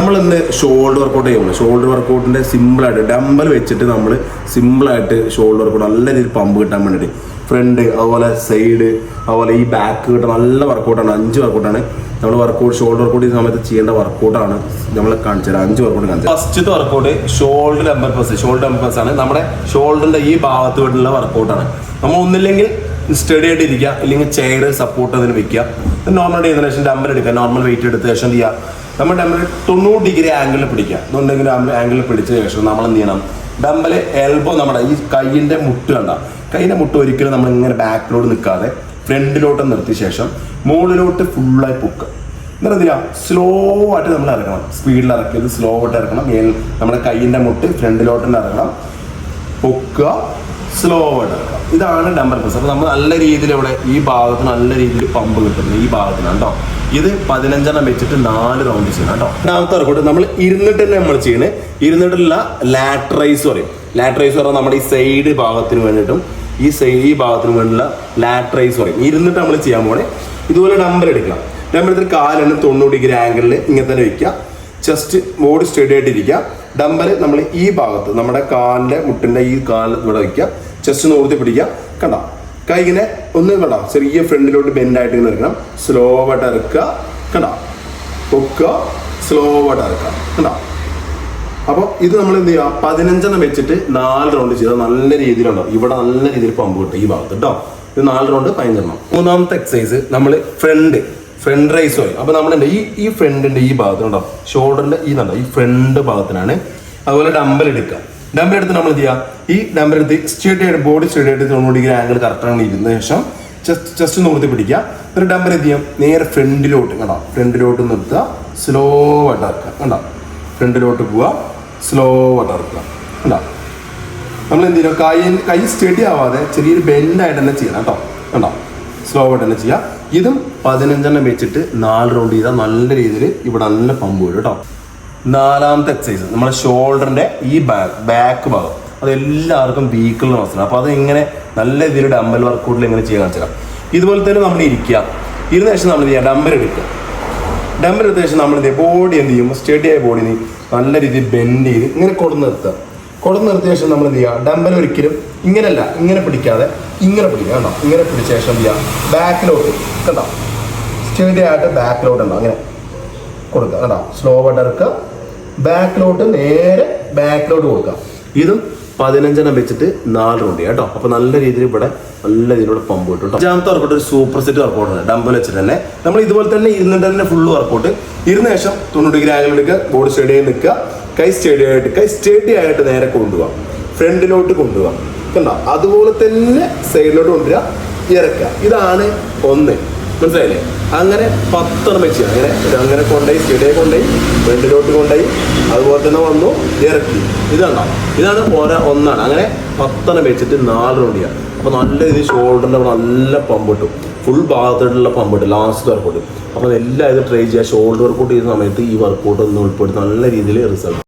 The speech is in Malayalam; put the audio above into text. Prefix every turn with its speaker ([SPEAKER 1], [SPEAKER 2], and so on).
[SPEAKER 1] നമ്മളിന്ന് ഷോൾഡർ വർക്കൗട്ട് ചെയ്യുമ്പോൾ ഷോൾഡർ വർക്കൗട്ടിൻ്റെ സിമ്പിളായിട്ട് ഡമ്പൽ വെച്ചിട്ട് നമ്മൾ സിമ്പിളായിട്ട് ഷോൾഡർ വർക്കൗട്ട് നല്ല രീതിയിൽ പമ്പ് കിട്ടാൻ വേണ്ടിയിട്ട് ഫ്രണ്ട് അതുപോലെ സൈഡ് അതുപോലെ ഈ ബാക്ക് കിട്ടാൻ നല്ല വർക്കൗട്ടാണ്. 5 വർക്കൗട്ടാണ് നമ്മൾ ഷോൾഡർ വർക്കൗട്ട് ചെയ്യുന്ന സമയത്ത് ചെയ്യേണ്ട വർക്കൗട്ടാണ് നമ്മൾ കാണിച്ചത്. 5 വർക്കൗട്ട് കാണിച്ചത്. ഫസ്റ്റത്തെ വർക്കൗട്ട് ഷോൾഡർ ഡമ്പൽ പ്രസ് ആണ്. നമ്മുടെ ഷോൾഡറിന്റെ ഈ ഭാഗത്ത് വേണ്ടിയുള്ള വർക്കൗട്ടാണ്. നമ്മൾ ഒന്നില്ലെങ്കിൽ സ്റ്റഡി ആയിട്ട് ഇരിക്കുക, ഇല്ലെങ്കിൽ ചെയർ സപ്പോർട്ട് അതിന് വെക്കുക. നോർമൽ ചെയ്തതിനു ശേഷം ഡമ്പൽ എടുക്കുക. നോർമൽ വെയിറ്റ് എടുത്ത ശേഷം ചെയ്യുക. നമ്മൾ ഡമ്പൽ 90 ഡിഗ്രി ആംഗിളിൽ പിടിക്കുക. എന്നുണ്ടെങ്കിൽ ആംഗിളിൽ പിടിച്ച ശേഷം നമ്മൾ എന്ത് ചെയ്യണം, ഡമ്പൽ എൽബോ നമ്മുടെ ഈ കൈയിൻ്റെ മുട്ട് കണ്ട കൈയിൻ്റെ മുട്ട് ഒരിക്കലും നമ്മൾ ഇങ്ങനെ ബാക്കിലോട്ട് നിൽക്കാതെ ഫ്രണ്ടിലോട്ട് നിർത്തിയ ശേഷം മുകളിലോട്ട് ഫുള്ളായി പൊക്കുക. എന്നിട്ട് എന്തിനാ സ്ലോ ആയിട്ട് നമ്മൾ ഇറക്കണം. സ്പീഡിൽ ഇറക്കിയത് സ്ലോ ആയിട്ട് ഇറക്കണം. നമ്മുടെ കൈയിൻ്റെ മുട്ട് ഫ്രണ്ടിലോട്ട് തന്നെ ഇറങ്ങണം. പൊക്കുക, സ്ലോ ആയിട്ട് ഇറക്കണം. ഇതാണ് ഡമ്പൽ പ്രസ്. അപ്പോൾ നമ്മൾ നല്ല രീതിയിൽ ഇവിടെ ഈ ഭാഗത്ത് നല്ല രീതിയിൽ പമ്പ് കിട്ടുന്നത് ഈ ഭാഗത്തിനാണ് കേട്ടോ. ഇത് 15 വെച്ചിട്ട് 4 റൗണ്ട് ചെയ്യണം കേട്ടോ. രണ്ടാമത്തെ വർക്കൗട്ട് നമ്മൾ ഇരുന്നിട്ട് തന്നെ നമ്മൾ ചെയ്യണേ. ഇരുന്നിട്ടുള്ള ലാറ്ററൈസ് പറയും. ലാറ്ററൈസ് പറഞ്ഞാൽ നമ്മുടെ ഈ സൈഡ് ഭാഗത്തിന് വേണ്ടിയിട്ടും ഈ ഭാഗത്തിന് വേണ്ടിയുള്ള ലാറ്ററൈസ് പറയും. ഇരുന്നിട്ട് നമ്മൾ ചെയ്യാൻ പോണേ. ഇതുപോലെ ഡമ്പൽ എടുക്കണം. ഡമ്പൽ എടുത്തിട്ട് കാലാണ് 90 ഡിഗ്രി ആംഗിളിൽ ഇങ്ങനെ തന്നെ വയ്ക്കുക. ചെസ്റ്റ് ബോഡി സ്റ്റഡി ആയിട്ടിരിക്കുക. ഡമ്പൽ നമ്മൾ ഈ ഭാഗത്ത് നമ്മുടെ കാലിൻ്റെ മുട്ടിൻ്റെ ഈ കാലിൽ ഇവിടെ വയ്ക്കുക. ചെസ്റ്റ് നോർത്തി പിടിക്കുക. കണ്ട കൈ ഇങ്ങനെ ഒന്ന് കണ്ട ചെറിയ ഫ്രണ്ടിലോട്ട് ബെൻഡായിട്ട് ഇങ്ങനെ ഇറക്കണം. സ്ലോ ആയിട്ട് ഇറക്കുക. കണ്ട പൊക്കുക, സ്ലോ ആയിട്ട് ഇറക്കുക. കണ്ട അപ്പോൾ ഇത് നമ്മൾ എന്ത് ചെയ്യുക, 15 വെച്ചിട്ട് 4 റൗണ്ട് ചെയ്താൽ നല്ല രീതിയിലുണ്ടോ. ഇവിടെ നല്ല രീതിയിൽ പമ്പ് കിട്ടും ഈ ഭാഗത്ത് കേട്ടോ. ഇത് 4 റൗണ്ട് 15. മൂന്നാമത്തെ എക്സസൈസ് നമ്മൾ ഫ്രണ്ട് റൈസ് പറയും. അപ്പോൾ നമ്മുടെ ഈ ഫ്രണ്ടിൻ്റെ ഈ ഭാഗത്തുണ്ടോ, ഷോൾഡറിൻ്റെ ഈ ഫ്രണ്ട് ഭാഗത്തിനാണ്. അതുപോലെ ഡമ്പൽ എടുക്കുക. ഡമ്പൽ എടുത്ത് നമ്മൾ എന്ത് ചെയ്യുക, ഈ ഡമ്പൽ എടുത്ത് സ്ട്രേറ്റ് ആയിട്ട് ബോഡി സ്ട്രേറ്റ് ആയിട്ട് 90 ഡിഗ്രി ആംഗിൾ കറക്റ്റാണ് ഇരുന്ന ശേഷം ചെസ്റ്റ് നിർത്തി പിടിക്കുക. എന്നിട്ട് ഡമ്പൽ എന്ത് ചെയ്യാം, നേരെ ഫ്രണ്ടിലോട്ട് കണ്ടോ, ഫ്രണ്ടിലോട്ട് നിർത്തുക. സ്ലോ ആയിട്ട് ഇറക്കുക. കണ്ടോ, ഫ്രണ്ടിലോട്ട് പോവുക, സ്ലോ ആയിട്ട് ഇറക്കുക. കണ്ടോ, നമ്മൾ എന്ത് ചെയ്യുക, കൈ സ്റ്റഡി ആവാതെ ചെറിയൊരു ബെൻഡായിട്ട് തന്നെ ചെയ്യണം കേട്ടോ. കണ്ടോ, സ്ലോ ആയിട്ട് തന്നെ ചെയ്യുക. ഇതും 15 വെച്ചിട്ട് 4 റൗണ്ട് ചെയ്താൽ നല്ല രീതിയിൽ ഇവിടെ നല്ല പമ്പ് വരും കേട്ടോ. നാലാമത്തെ എക്സസൈസ് നമ്മുടെ ഷോൾഡറിൻ്റെ ഈ ബാക്ക് ഭാഗം അത് എല്ലാവർക്കും വീക്കുള്ള മസിലാണ്. അപ്പോൾ അത് എങ്ങനെ നല്ല രീതിയിൽ ഡമ്പൽ വർക്കൗട്ടിൽ എങ്ങനെ ചെയ്യാൻ കാണിച്ചാൽ ഇതുപോലെ തന്നെ നമ്മൾ ഇരിക്കുക. ഇരുന്ന ശേഷം നമ്മൾ ചെയ്യുക, ഡമ്പൽ എടുക്കുക. ഡമ്പൽ എടുത്ത ശേഷം നമ്മൾ ബോഡി എന്ത് ചെയ്യും, സ്റ്റഡി ആയ ബോഡി നല്ല രീതിയിൽ ബെൻഡ് ചെയ്ത് ഇങ്ങനെ കൊടുന്ന് നിർത്തുക. കൊടുന്ന് നിർത്തിയ ശേഷം നമ്മൾ എന്ത് ചെയ്യുക, ഡമ്പൽ ഒരിക്കലും ഇങ്ങനെയല്ല ഇങ്ങനെ പിടിക്കാതെ ഇങ്ങനെ പിടിക്കുക. കണ്ടോ, ഇങ്ങനെ പിടിച്ച ശേഷം എന്ത് ചെയ്യുക, ബാക്കിലോട്ട് കണ്ടോ, സ്റ്റഡി ആയിട്ട് ബാക്കിലോട്ട് ഉണ്ടോ അങ്ങനെ കൊടുക്കുക. കണ്ടോ, സ്ലോ ആയിട്ട് ഇറക്കുക. ബാക്കിലോട്ട് നേരെ ബാക്കിലോട്ട് കൊടുക്കുക. ഇതും 15 വെച്ചിട്ട് 4 റൗണ്ട് ചെയ്യാം കേട്ടോ. അപ്പോൾ നല്ല രീതിയിൽ ഇവിടെ നല്ല രീതിയിലൂടെ പമ്പ് കിട്ടും കേട്ടോ. 5ാമത്തെ വർക്കൗട്ട് ഒരു സൂപ്പർ സെറ്റ് വർക്കൗട്ടാണ്. ഡമ്പൽ വെച്ചിട്ട് തന്നെ നമ്മൾ ഇതുപോലെ തന്നെ ഇരുന്നിട്ട് തന്നെ ഫുള്ള് വർക്കൗട്ട്. ഇരുന്ന ശേഷം 90 ഡിഗ്രി ആംഗിൾ എടുക്കുക. ബോഡി സ്റ്റഡി ആയി നിൽക്കുക. കൈ സ്റ്റഡി ആയിട്ട് നേരെ കൊണ്ടുപോകാം. ഫ്രണ്ടിലോട്ട് കൊണ്ടുപോകാം. കണ്ടോ, അതുപോലെ തന്നെ സൈഡിലോട്ട് കൊണ്ടുവരിക, ഇറക്കുക. ഇതാണ് 1. മനസ്സിലായില്ലേ? അങ്ങനെ 10 വെച്ച് അങ്ങനെ കൊണ്ടുപോയി സ്റ്റഡിയെ കൊണ്ടുപോയി ഫ്രണ്ടിലോട്ട് കൊണ്ടുപോയി അതുപോലെ തന്നെ വന്നു ഇറക്കി. ഇതാണ് ഒന്നാണ്. അങ്ങനെ 10 വെച്ചിട്ട് 4 റൗണ്ട് ചെയ്യുക. അപ്പോൾ നല്ല രീതിയിൽ ഷോൾഡറിൻ്റെ നല്ല പമ്പ് കിട്ടും. ഫുൾ ഭാഗത്തായിട്ടുള്ള പമ്പ് കിട്ടും ലാസ്റ്റ് വർക്കൗട്ട്. അപ്പോൾ എല്ലാം ഇത് ട്രൈ ചെയ്യുക. ഷോൾഡർ വർക്കൗട്ട് ചെയ്യുന്ന സമയത്ത് ഈ വർക്കൗട്ട് ഒന്ന് ഉൾപ്പെടുത്തി നല്ല രീതിയിൽ റിസൾട്ട്